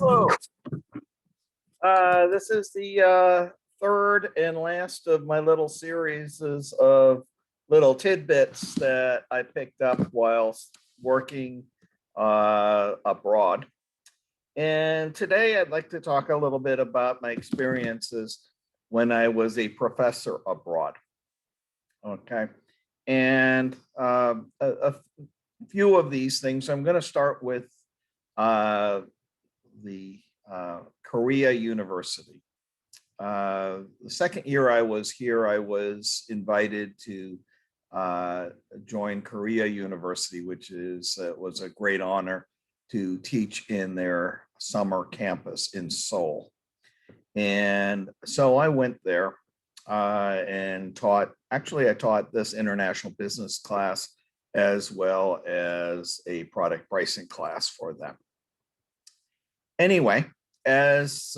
Hello. This is the third and last of my little series of little tidbits that I picked up whilst working abroad. And today I'd like to talk a little bit about my experiences when I was a professor abroad. Okay. And a few of these things, I'm going to start with the Korea University. The second year I was here, I was invited to join Korea University, which was a great honor to teach in their summer campus in Seoul. And so I went there and taught. Actually, I taught this international business class as well as a product pricing class for them. Anyway, as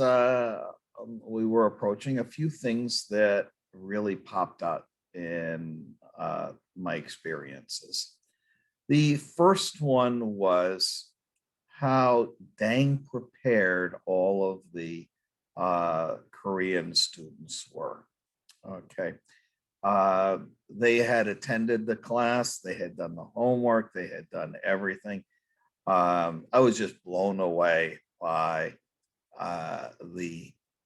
we were approaching, a few things that really popped out in my experiences. The first one was how dang prepared all of the Korean students were. Okay. They had attended the class, they had done the homework, they had done everything. I was just blown away by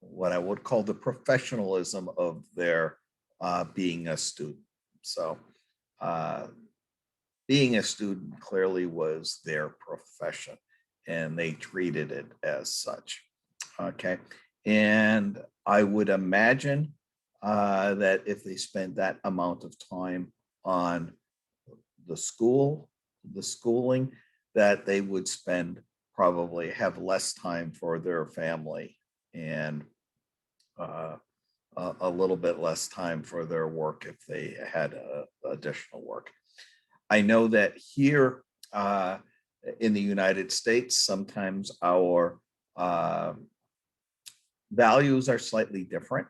what I would call the professionalism of their being a student. So being a student clearly was their profession, and they treated it as such. Okay. And I would imagine that if they spent that amount of time on the schooling, that they would probably have less time for their family and a little bit less time for their work if they had additional work. I know that here in the United States, sometimes our values are slightly different,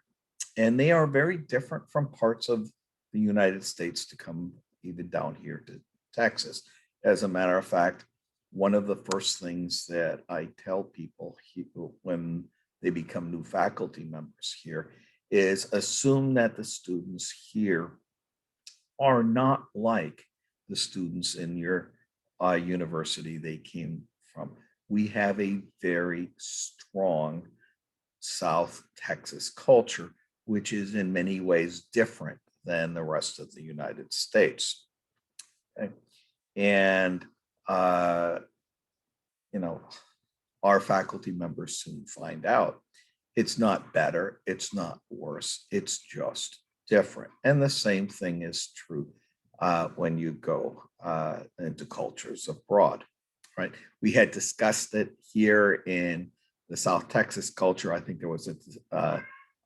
and they are very different from parts of the United States to come even down here to Texas. As a matter of fact, one of the first things that I tell people when they become new faculty members here is assume that the students here are not like the students in your university they came from. We have a very strong South Texas culture, which is in many ways different than the rest of the United States. Okay? And our faculty members soon find out it's not better, it's not worse, it's just different. And the same thing is true when you go into cultures abroad, right? We had discussed it here in the South Texas culture. I think there was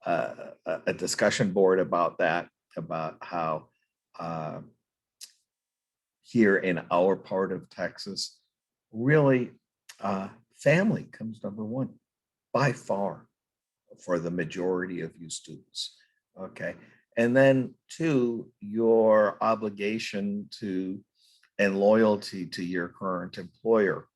a discussion board about that, about how here in our part of Texas, really family comes number one by far for the majority of you students. Okay. And then two, your obligation to and loyalty to your current employer.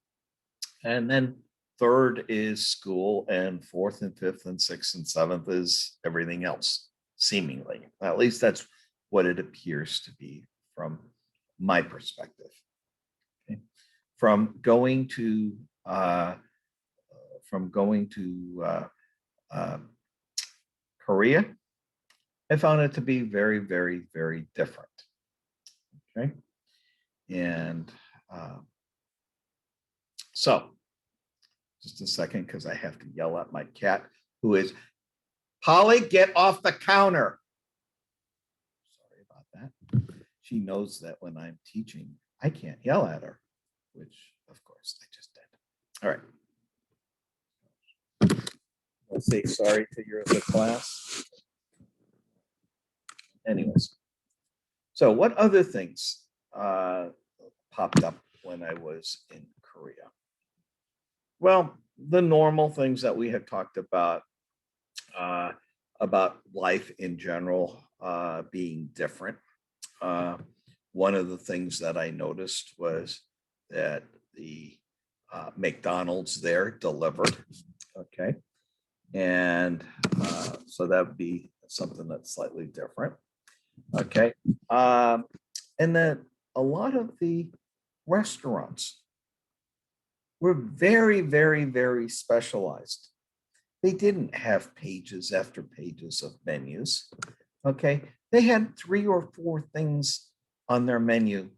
And then third is school, and fourth and fifth and sixth and seventh is everything else, seemingly. At least that's what it appears to be from my perspective. Okay. From going to Korea, I found it to be very, very, very different. Okay. And so just a second, because I have to yell at my cat, who is, Polly, get off the counter. Sorry about that. She knows that when I'm teaching, I can't yell at her, which of course I just did. All right. Let's say sorry to the class. Anyways, so what other things popped up when I was in Korea? Well, the normal things that we had talked about life in general being different. One of the things that I noticed was that the McDonald's there delivered. Okay. And so that would be something that's slightly different. Okay. And then a lot of the restaurants were very, very, very specialized. They didn't have pages after pages of menus. Okay. They had 3 or 4 things on their menu,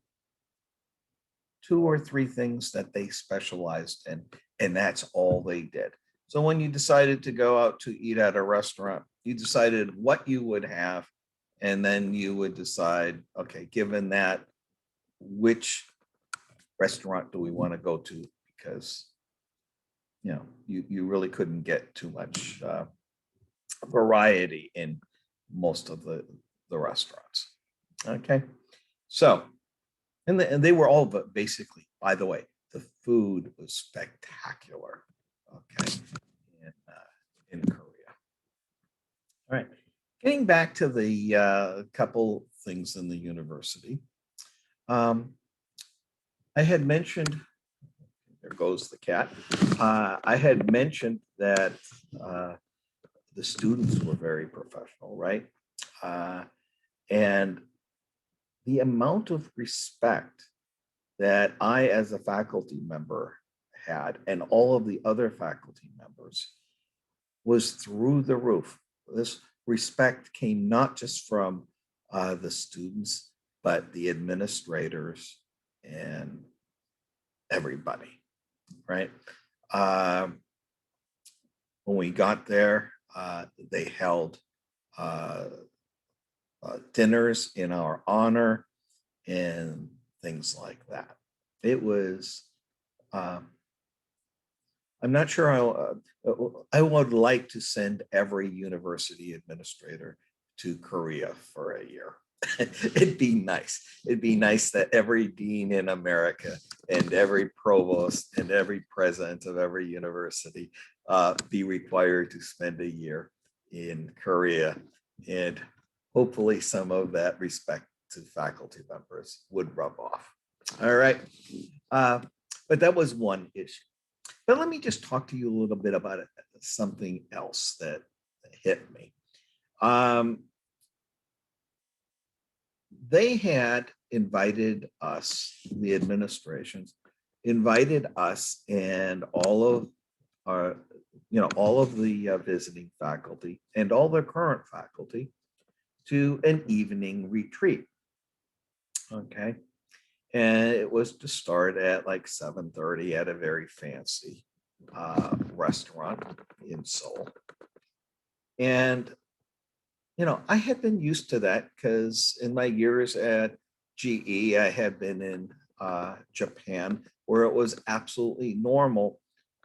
2 or 3 things that they specialized in, and that's all they did. So when you decided to go out to eat at a restaurant, you decided what you would have, and then you would decide, okay, given that, which restaurant do we want to go to? Because you really couldn't get too much variety in most of the restaurants. Okay, so and they were all, but basically, by the way, the food was spectacular. Okay, in Korea. All right, getting back to the couple things in the university. I had mentioned, there goes the cat. I had mentioned that the students were very professional, right? And the amount of respect that I, as a faculty member, had, and all of the other faculty members, was through the roof. This respect came not just from the students, but the administrators and everybody, right? When we got there, they held dinners in our honor and things like that. It was, I'm not sure I would like to send every university administrator to Korea for a year. It'd be nice. It'd be nice that every dean in America and every provost and every president of every university be required to spend a year in Korea, and hopefully some of that respect to faculty members would rub off. All right. But that was one issue. But let me just talk to you a little bit about something else that hit me. They had invited us, the administrations, invited us and all of our, all of the visiting faculty and all the current faculty to an evening retreat. Okay. And it was to start at like 7:30 at a very fancy restaurant in Seoul. And I had been used to that because in my years at GE, I had been in Japan, where it was absolutely normal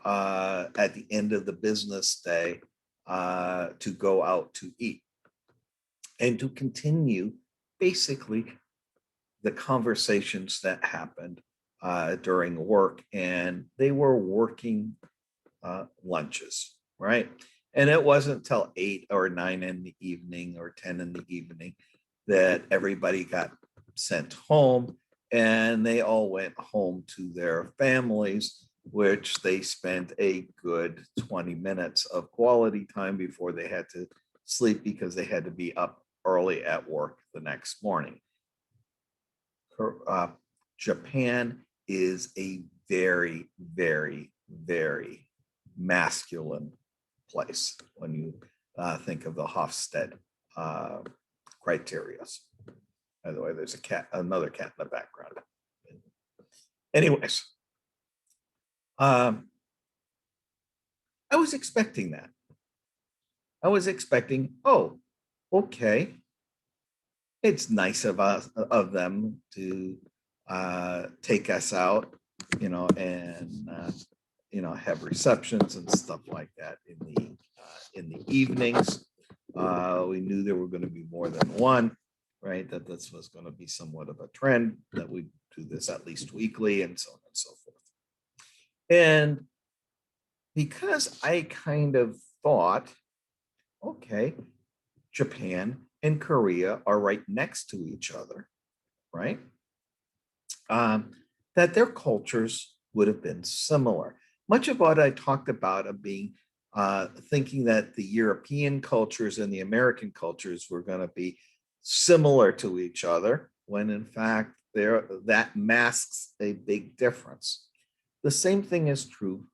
at the end of the business day to go out to eat and to continue basically the conversations that happened during work. And they were working lunches, right? And it wasn't till 8 or 9 in the evening or 10 in the evening that everybody got sent home, and they all went home to their families, which they spent a good 20 minutes of quality time before they had to sleep because they had to be up early at work the next morning. Japan is a very, very, very masculine place when you think of the Hofstede criteria. By the way, there's another cat in the background. Anyways, I was expecting that. I was expecting, oh, okay, it's nice of them to take us out, and have receptions and stuff like that in the evenings. We knew there were going to be more than one, right? That this was going to be somewhat of a trend, that we do this at least weekly, and so on and so forth. And because I kind of thought, okay, Japan and Korea are right next to each other, right? That their cultures would have been similar. Much of what I talked about of being thinking that the European cultures and the American cultures were going to be similar to each other, when in fact that masks a big difference. The same thing is true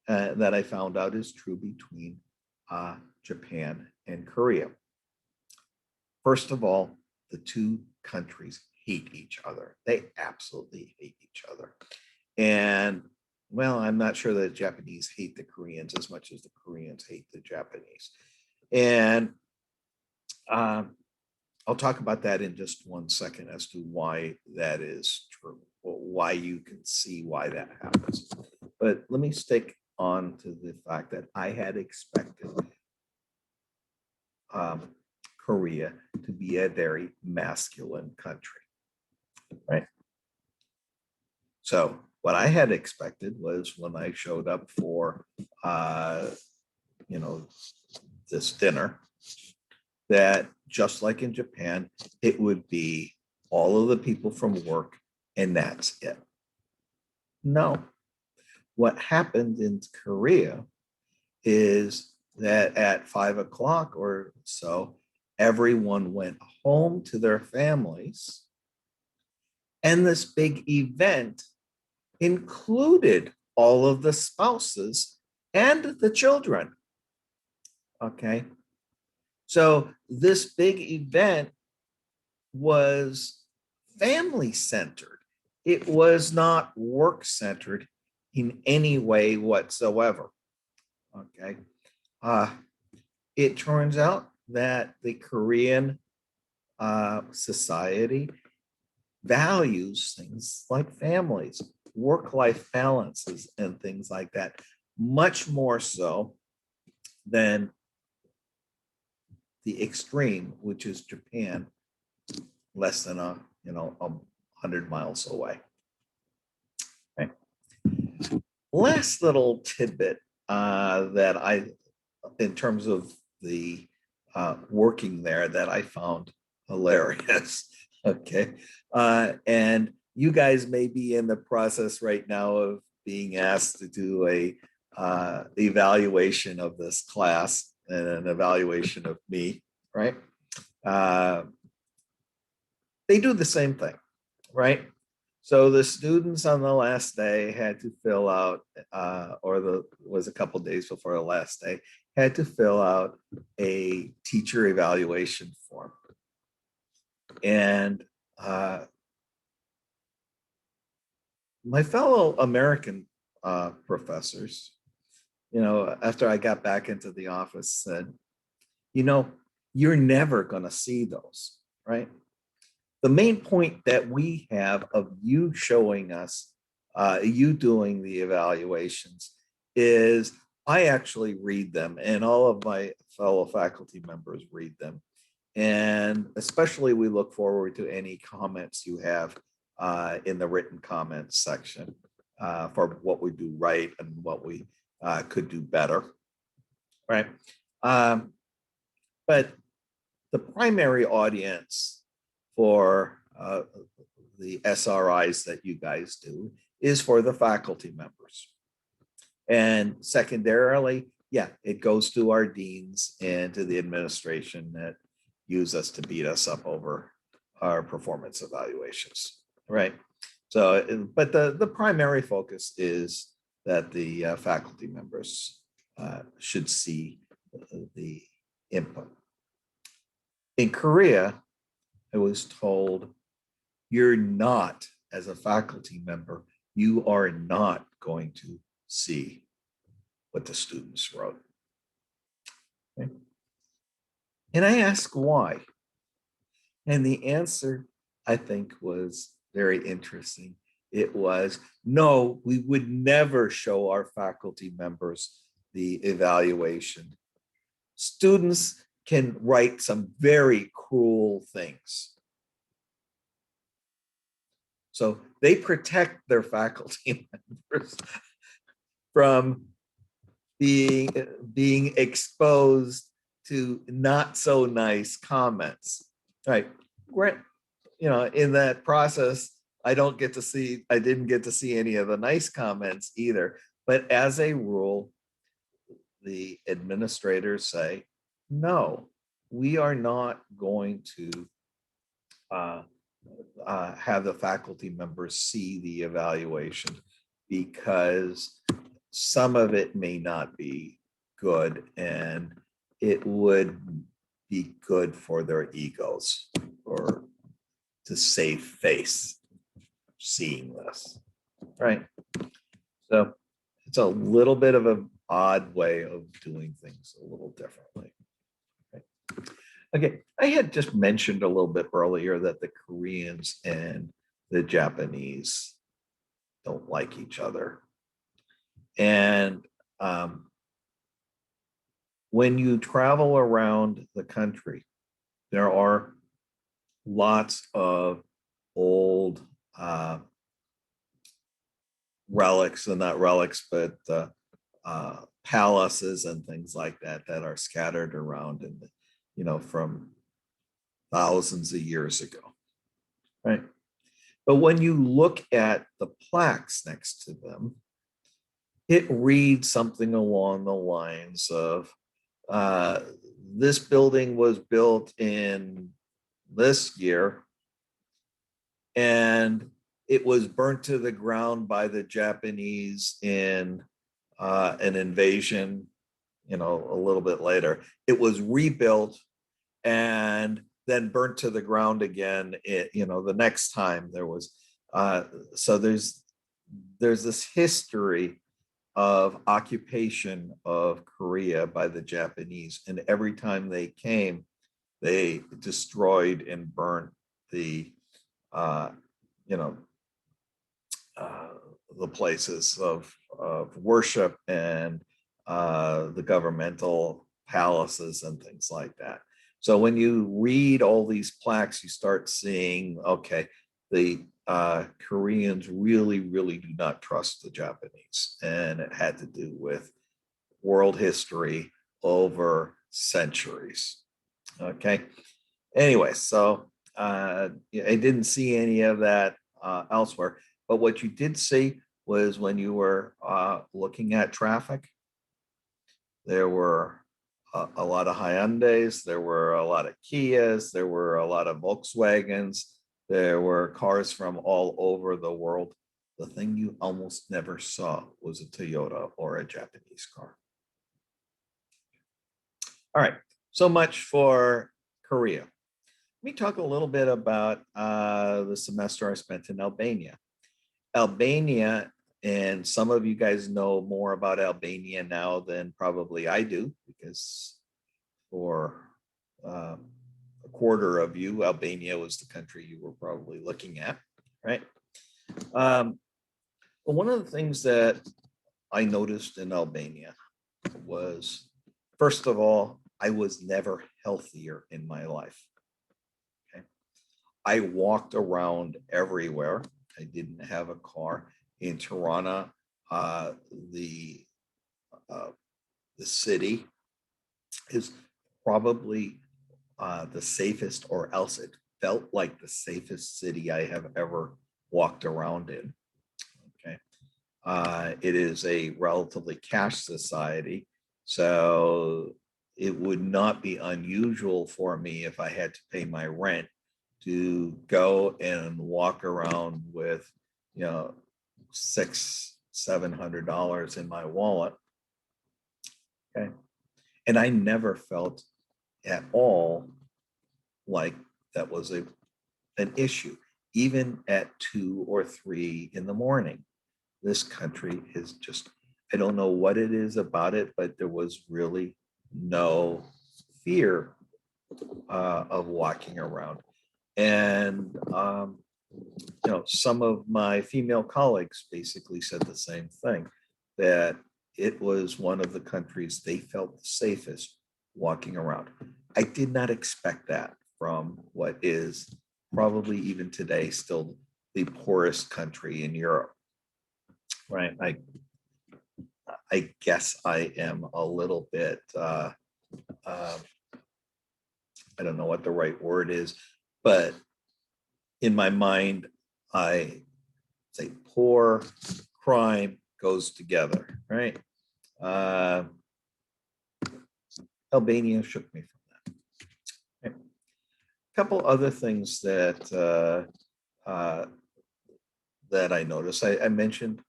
that I found out is true between Japan and Korea. First of all, the two countries hate each other. They absolutely hate each other. And well, I'm not sure that Japanese hate the Koreans as much as the Koreans hate the Japanese. And I'll talk about that in just 1 second as to why that is true, or why you can see why that happens. But let me stick on to the fact that I had expected Korea to be a very masculine country, right? So what I had expected was when I showed up for, this dinner, that just like in Japan, it would be all of the people from work and that's it. No. What happened in Korea is that at 5 o'clock or so, everyone went home to their families. And this big event included all of the spouses and the children. Okay. So this big event was family centered. It was not work centered in any way whatsoever. Okay. It turns out that the Korean society values things like families, work-life balances, and things like that, much more so than the extreme, which is Japan, less than 100 miles away. Okay. Last little tidbit that I, in terms of the working there, that I found hilarious. Okay. And you guys may be in the process right now of being asked to do a evaluation of this class and an evaluation of me, right? They do the same thing, right? So the students on the last day had to fill out, was a couple days before the last day, had to fill out a teacher evaluation form. And my fellow American professors, after I got back into the office, said, you're never going to see those, right? The main point that we have of you showing us, you doing the evaluations, is I actually read them, and all of my fellow faculty members read them. And especially we look forward to any comments you have in the written comments section for what we do right and what we could do better, right? But the primary audience for the SRIs that you guys do is for the faculty members. And secondarily, yeah, it goes to our deans and to the administration that use us to beat us up over our performance evaluations, right? So, but the primary focus is that the faculty members should see the input. In Korea, I was told, you're not, as a faculty member, you are not going to see what the students wrote. Okay. And I asked why. And the answer, I think, was very interesting. It was, no, we would never show our faculty members the evaluation. Students can write some very cruel things. So they protect their faculty members from being exposed to not so nice comments, right? In that process, I didn't get to see any of the nice comments either. But as a rule, the administrators say, no, we are not going to uh, have the faculty members see the evaluation because some of it may not be good and it would be good for their egos or to save face seeing this, right? So it's a little bit of an odd way of doing things a little differently. Okay, I had just mentioned a little bit earlier that the Koreans and the Japanese don't like each other. And when you travel around the country, there are lots of old relics, and not relics, but palaces and things like that that are scattered around in the, from thousands of years ago, right? But when you look at the plaques next to them, it reads something along the lines of this building was built in this year and it was burnt to the ground by the Japanese in an invasion, a little bit later. It was rebuilt and then burnt to the ground again, the next time there was. So there's this history of occupation of Korea by the Japanese. And every time they came, they destroyed and burnt the, the places of worship and the governmental palaces and things like that. So when you read all these plaques, you start seeing, okay, the Koreans really, really do not trust the Japanese. And it had to do with world history over centuries. Okay. Anyway, so I didn't see any of that elsewhere. But what you did see was when you were looking at traffic, there were a lot of Hyundais, there were a lot of Kias, there were a lot of Volkswagens, there were cars from all over the world. The thing you almost never saw was a Toyota or a Japanese car. All right, so much for Korea. Let me talk a little bit about the semester I spent in Albania. Albania, and some of you guys know more about Albania now than probably I do, because for a quarter of you, Albania was the country you were probably looking at, right? But one of the things that I noticed in Albania was, first of all, I was never healthier in my life. Okay, I walked around everywhere. I didn't have a car. In Tirana, the city is probably the safest, or else it felt like the safest city I have ever walked around in. Okay, it is a relatively cash society, so it would not be unusual for me if I had to pay my rent to go and walk around with, $600-700 in my wallet. Okay. And I never felt at all like that was an issue, even at 2 or 3 in the morning. This country is just, I don't know what it is about it, but there was really no fear of walking around. And, some of my female colleagues basically said the same thing, that it was one of the countries they felt the safest walking around. I did not expect that from what is probably even today still the poorest country in Europe, right? I guess I am a little bit, I don't know what the right word is, but in my mind, I say poor, crime goes together, right? Uh, Albania shook me from that. Okay. A couple other things that I noticed. I mentioned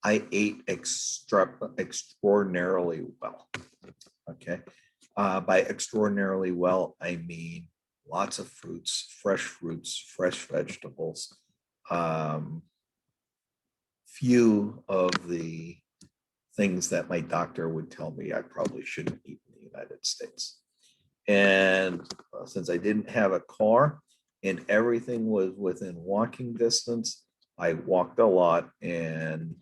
I ate extraordinarily well. Okay. By extraordinarily well, I mean lots of fruits, fresh vegetables, few of the things that my doctor would tell me I probably shouldn't eat in the United States. And since I didn't have a car and everything was within walking distance, I walked a lot, and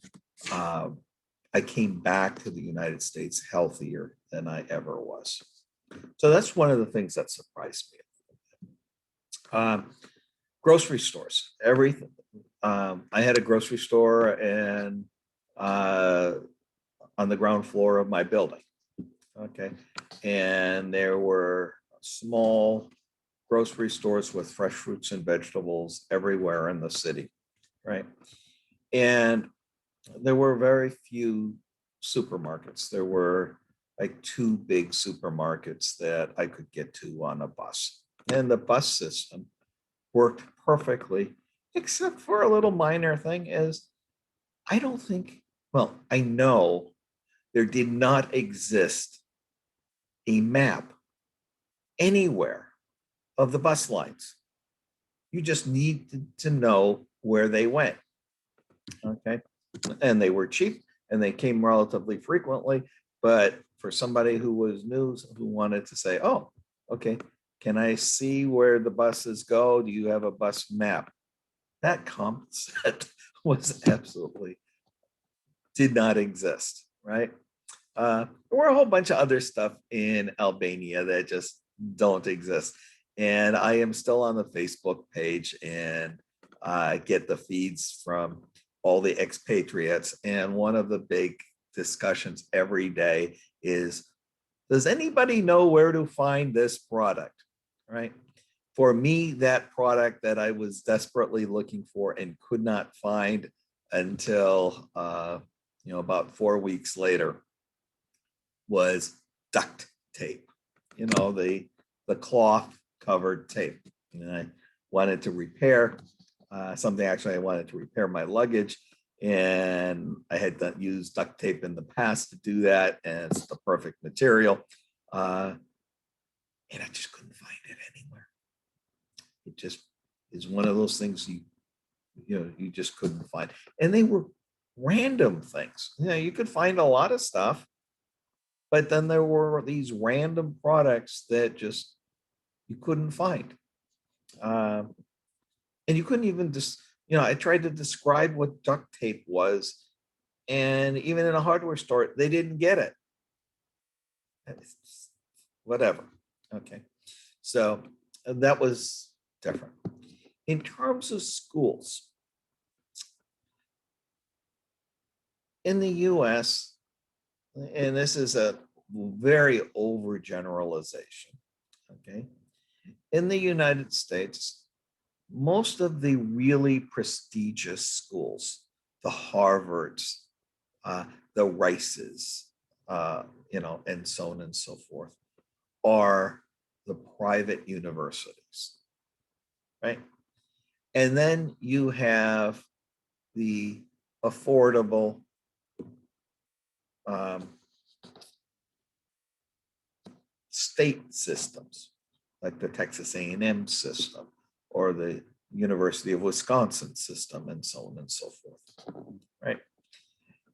I came back to the United States healthier than I ever was. So that's one of the things that surprised me. Um, Grocery stores, everything. I had a grocery store and on the ground floor of my building. Okay. And there were small grocery stores with fresh fruits and vegetables everywhere in the city. Right. And there were very few supermarkets. There were like two big supermarkets that I could get to on a bus. And the bus system worked perfectly, except for a little minor thing is I don't think, well, I know there did not exist a map anywhere of the bus lines. You just need to know where they went. Okay. And they were cheap and they came relatively frequently. But for somebody who was new, who wanted to say, oh, okay, can I see where the buses go? Do you have a bus map? That concept was absolutely did not exist, right? There were a whole bunch of other stuff in Albania that just don't exist. And I am still on the Facebook page and I get the feeds from all the expatriates. And one of the big discussions every day is, does anybody know where to find this product? Right? For me, that product that I was desperately looking for and could not find until about 4 weeks later was duct tape. The cloth covered tape. And I wanted to repair something. Actually, I wanted to repair my luggage, and I had used duct tape in the past to do that, and it's the perfect material. And I just couldn't find it anywhere. It just is one of those things you just couldn't find. And they were random things. You could find a lot of stuff, but then there were these random products that just you couldn't find. And you couldn't even just, I tried to describe what duct tape was, and even in a hardware store, they didn't get it. Whatever. Okay. So that was different. In terms of schools, in the US, and this is a very overgeneralization, okay? In the United States, most of the really prestigious schools, the Harvards, the Rices, and so on and so forth, are the private universities, right? And then you have the affordable state systems, like the Texas A&M system or the University of Wisconsin system, and so on and so forth, right?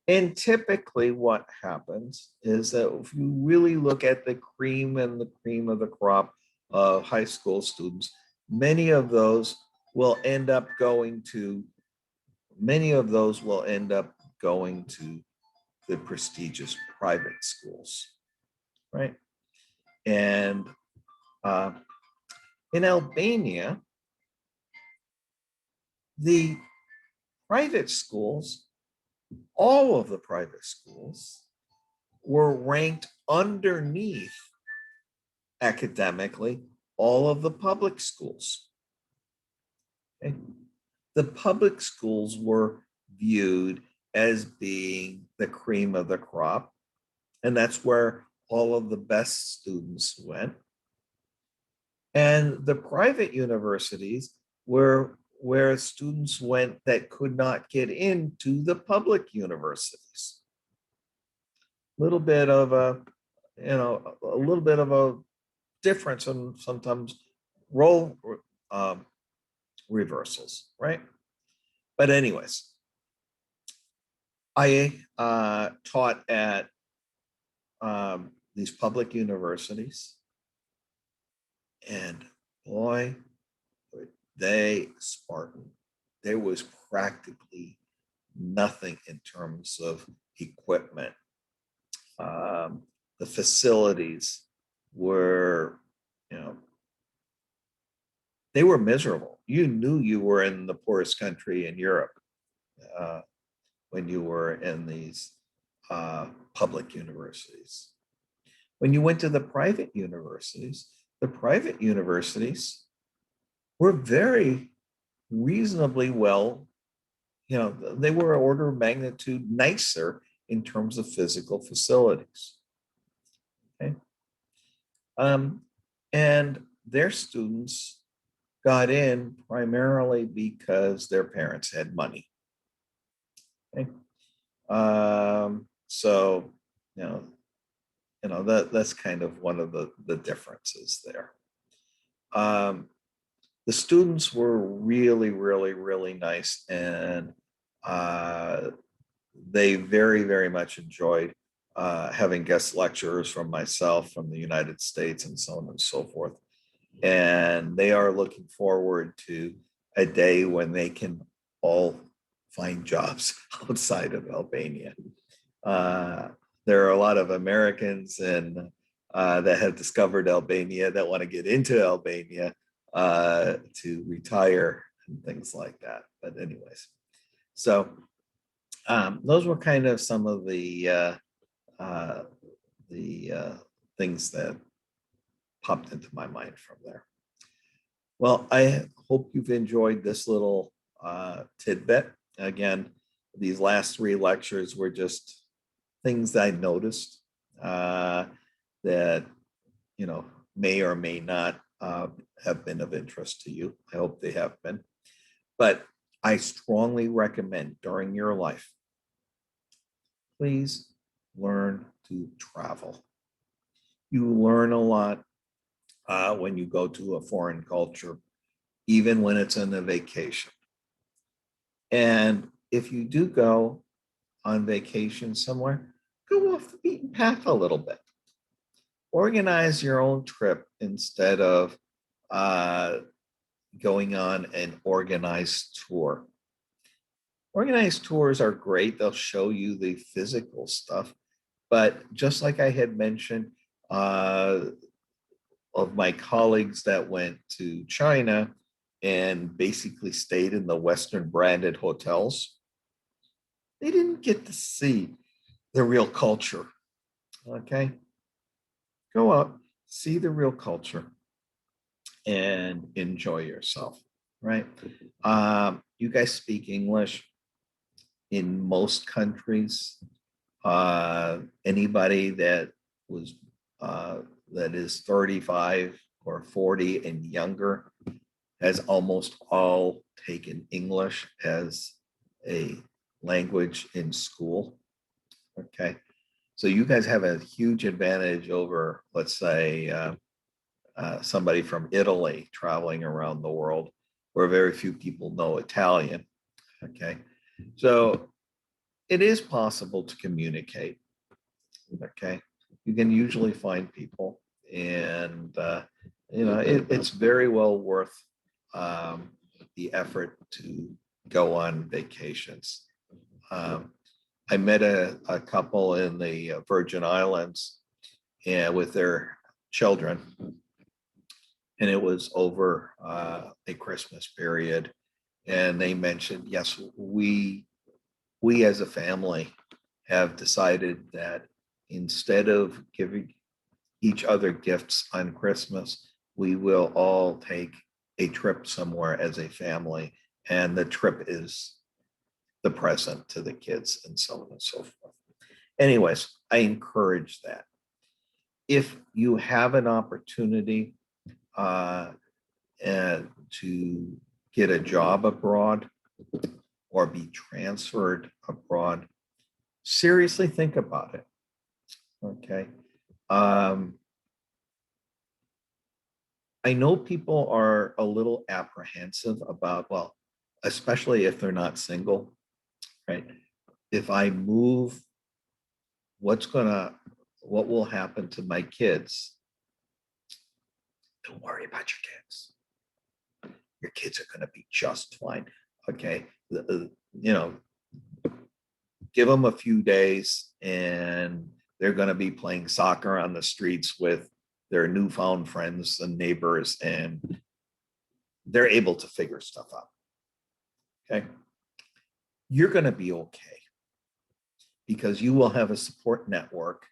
And typically what happens is that if you really look at the cream and the cream of the crop of high school students, many of those will end up going to the prestigious private schools, right? And in Albania, the private schools, all of the private schools, were ranked underneath academically all of the public schools. Okay? the public schools were viewed as being the cream of the crop, and that's where all of the best students went. And the private universities were where students went that could not get into the public universities. Little bit of a, a little bit of a difference in sometimes role um, reversals, right? But anyways, I taught at these public universities, and boy, were they Spartan. There was practically nothing in terms of equipment. The facilities were, you know, they were miserable. You knew you were in the poorest country in Europe uh, when you were in these public universities. When you went to the private universities were very reasonably well, they were an order of magnitude nicer in terms of physical facilities. Okay. And their students got in primarily because their parents had money. Okay. So, that's kind of one of the differences there. The students were really, really, really nice, and they very, very much enjoyed having guest lecturers from myself, from the United States, and so on and so forth. And they are looking forward to a day when they can all find jobs outside of Albania. There are a lot of Americans that have discovered Albania that want to get into Albania to retire and things like that. But anyways, so those were kind of some of the things that popped into my mind from there. Well, I hope you've enjoyed this little tidbit. Again, these last 3 lectures were just things I noticed that, may or may not have been of interest to you. I hope they have been. But I strongly recommend during your life, please learn to travel. You learn a lot when you go to a foreign culture, even when it's on a vacation. And if you do go on vacation somewhere, go off the beaten path a little bit. Organize your own trip instead of going on an organized tour. Organized tours are great. They'll show you the physical stuff. But just like I had mentioned, of my colleagues that went to China and basically stayed in the Western branded hotels, they didn't get to see the real culture. Okay. Go out, see the real culture, and enjoy yourself. Right. You guys speak English in most countries. Anybody that was that is 35 or 40 and younger has almost all taken English as a language in school. Okay. So you guys have a huge advantage over, let's say, somebody from Italy traveling around the world, where very few people know Italian. Okay. So it is possible to communicate. Okay. You can usually find people, and it's very well worth the effort to go on vacations. I met a couple in the Virgin Islands and with their children, and it was over a Christmas period. And they mentioned, yes, we as a family have decided that instead of giving each other gifts on Christmas, we will all take a trip somewhere as a family and the trip is the present to the kids, and so on and so forth. Anyways, I encourage that. If you have an opportunity to get a job abroad or be transferred abroad, seriously think about it. Okay. I know people are a little apprehensive about, well, especially if they're not single, right? If I move, what will happen to my kids? Don't worry about your kids. Your kids are going to be just fine. Okay. Give them a few days and they're going to be playing soccer on the streets with their newfound friends and neighbors, and they're able to figure stuff out. Okay. You're going to be okay because you will have a support network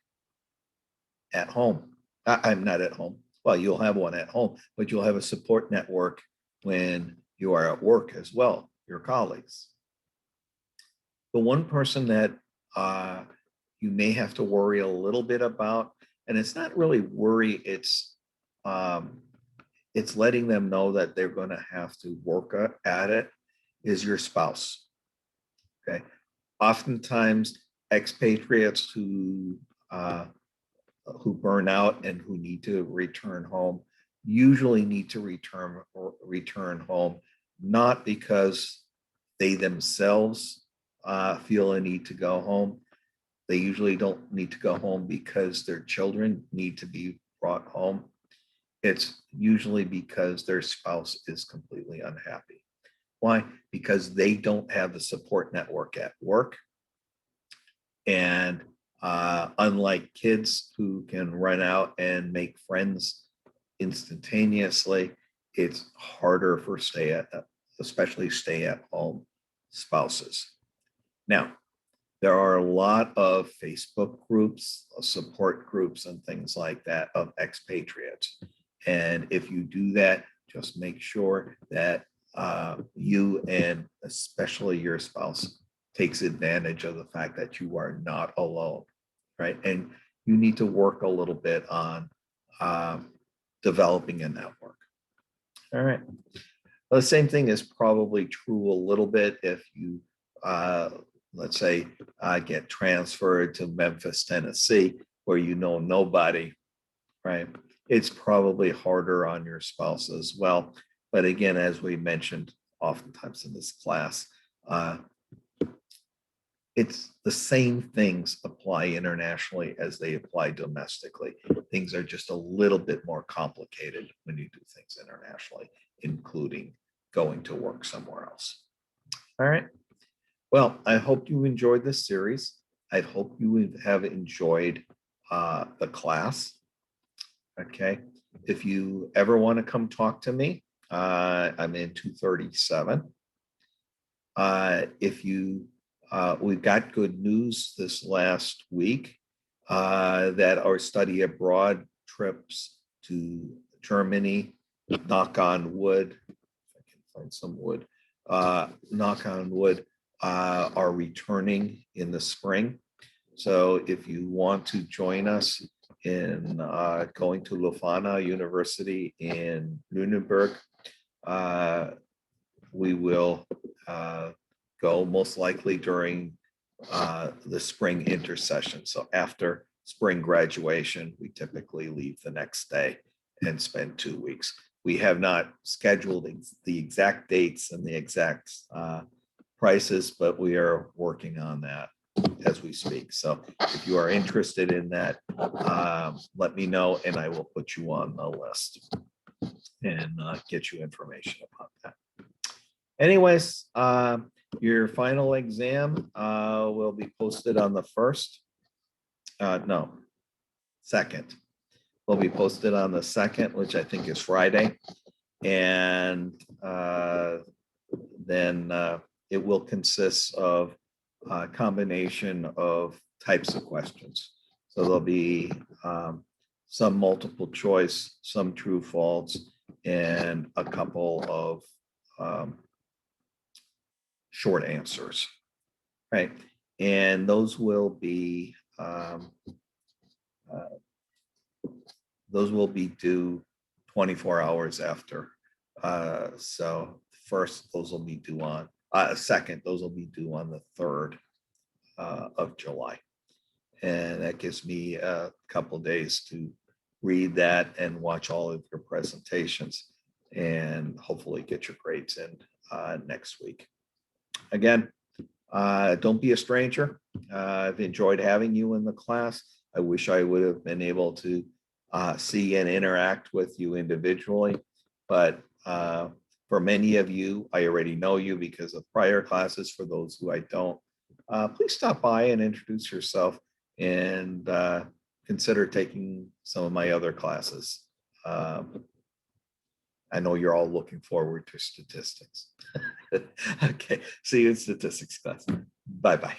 at home. I'm not at home. Well, you'll have one at home, but you'll have a support network when you are at work as well, your colleagues. The one person that you may have to worry a little bit about, and it's not really worry, it's letting them know that they're going to have to work at it, is your spouse. Okay. Oftentimes, expatriates who burn out and who need to return home usually need to return home, not because they themselves feel a need to go home. They usually don't need to go home because their children need to be brought home. It's usually because their spouse is completely unhappy. Why? Because they don't have the support network at work. And unlike kids who can run out and make friends instantaneously, it's harder for especially stay-at-home spouses. Now, there are a lot of Facebook groups, support groups, and things like that of expatriates. And if you do that, just make sure that you and especially your spouse takes advantage of the fact that you are not alone, right? And you need to work a little bit on developing a network. All right. Well, the same thing is probably true a little bit if you, let's say, get transferred to Memphis, Tennessee, where you know nobody, right? It's probably harder on your spouse as well. But again, as we mentioned oftentimes in this class, it's the same things apply internationally as they apply domestically. Things are just a little bit more complicated when you do things internationally, including going to work somewhere else. All right. Well, I hope you enjoyed this series. I hope you have enjoyed the class. Okay. If you ever want to come talk to me, I'm in 237. We've got good news this last week that our study abroad trips to Germany, knock on wood, if I can find some wood, knock on wood, are returning in the spring. So if you want to join us in going to Leuphana University in Nuremberg, we will go most likely during the spring intersession. So after spring graduation, we typically leave the next day and spend 2 weeks. We have not scheduled the exact dates and the exact prices, but we are working on that as we speak. So if you are interested in that, let me know and I will put you on the list and get you information about that. Anyways, your final exam will be posted on the 1st. No, 2nd. Will be posted on the 2nd, which I think is Friday. And then it will consist of a combination of types of questions. So there'll be some multiple choice, some true false, and a couple of short answers, right? And those will be due 24 hours after. So first, those will be due on second, those will be due on the 3rd of July. And that gives me a couple of days to read that and watch all of your presentations and hopefully get your grades in next week. Again, don't be a stranger. I've enjoyed having you in the class. I wish I would have been able to see and interact with you individually, but for many of you, I already know you because of prior classes. For those who I don't, please stop by and introduce yourself and consider taking some of my other classes. I know you're all looking forward to statistics. Okay, see you in statistics class. Bye-bye.